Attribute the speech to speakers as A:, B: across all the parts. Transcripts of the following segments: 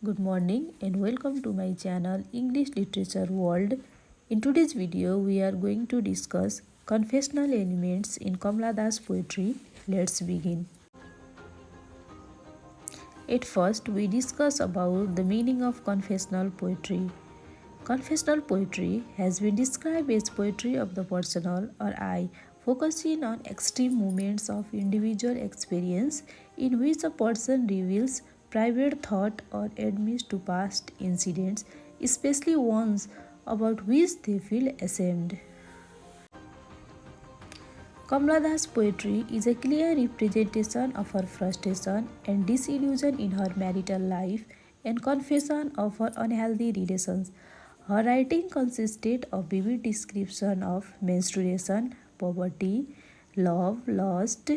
A: Good morning and welcome to my channel English Literature World. In today's video, we are going to discuss confessional elements in Kamala Das poetry. Let's begin. At first, we discuss about the meaning of confessional poetry. Confessional poetry has been described as poetry of the personal or I, focusing on extreme moments of individual experience in which a person reveals private thought or admits to past incidents, especially ones about which they feel ashamed. Kamala Das' poetry is a clear representation of her frustration and disillusion in her marital life and confession of her unhealthy relations. Her writing consisted of vivid description of menstruation, poverty, love, lust,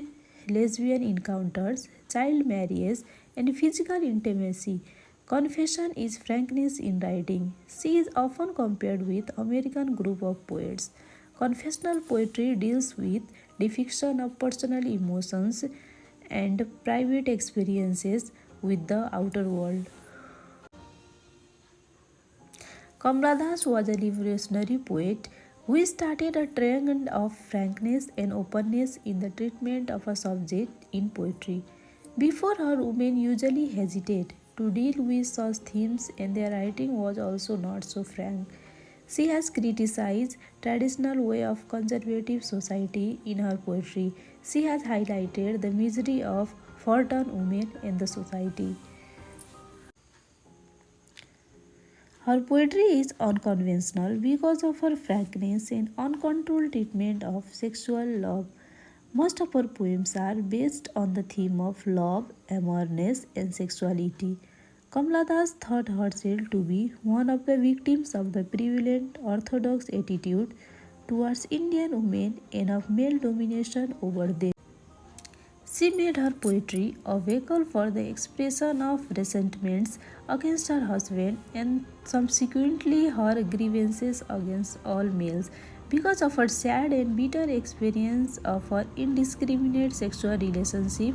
A: lesbian encounters, child marriage, and physical intimacy. Confession is frankness in writing. She is often compared with American group of poets. Confessional poetry deals with depiction of personal emotions and private experiences with the outer world. Kamala Das was a revolutionary poet who started a trend of frankness and openness in the treatment of a subject in poetry. Before her, women usually hesitate to deal with such themes and their writing was also not so frank. She has criticized traditional way of conservative society in her poetry. She has highlighted the misery of forgotten women in the society. Her poetry is unconventional because of her frankness and uncontrolled treatment of sexual love. Most of her poems are based on the theme of love, amourness, and sexuality. Kamala Das thought herself to be one of the victims of the prevalent orthodox attitude towards Indian women and of male domination over them. She made her poetry a vehicle for the expression of resentments against her husband and subsequently her grievances against all males because of her sad and bitter experience of her indiscriminate sexual relationship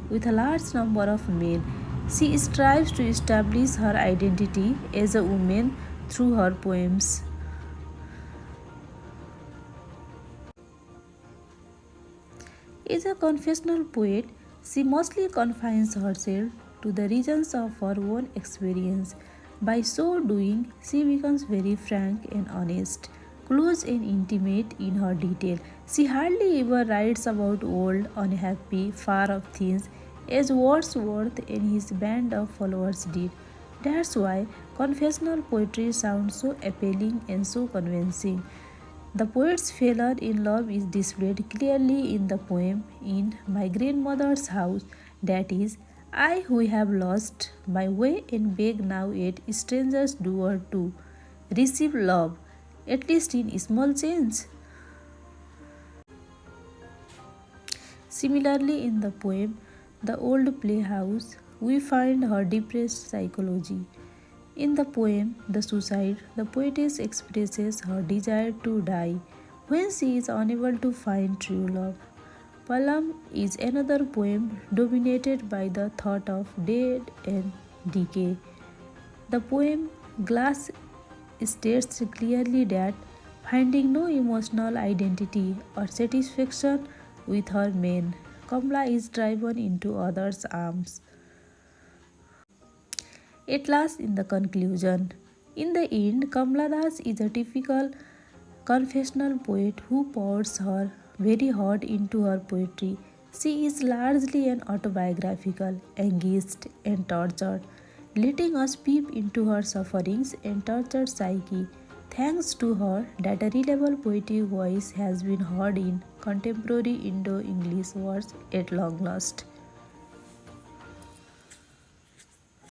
A: with a large number of men. She strives to establish her identity as a woman through her poems. As a confessional poet, she mostly confines herself to the regions of her own experience. By so doing, she becomes very frank and honest, close and intimate in her detail. She hardly ever writes about old, unhappy, far off things as Wordsworth and his band of followers did. That's why confessional poetry sounds so appealing and so convincing. The poet's failure in love is displayed clearly in the poem In My Grandmother's House, that is, I who have lost my way and beg now at strangers' door to receive love, at least in small change. Similarly, in the poem The Old Playhouse, we find her depressed psychology. In the poem The Suicide, the poetess expresses her desire to die when she is unable to find true love. Palam is another poem dominated by the thought of death and decay. The poem Glass states clearly that finding no emotional identity or satisfaction with her man, Kamala is driven into others' arms. At last, in the conclusion, in the end, Kamala Das is a typical confessional poet who pours her very heart into her poetry. She is largely an autobiographical, angst, and tortured, letting us peep into her sufferings and tortured psyche. Thanks to her, that a reliable poetic voice has been heard in contemporary Indo-English words at long last.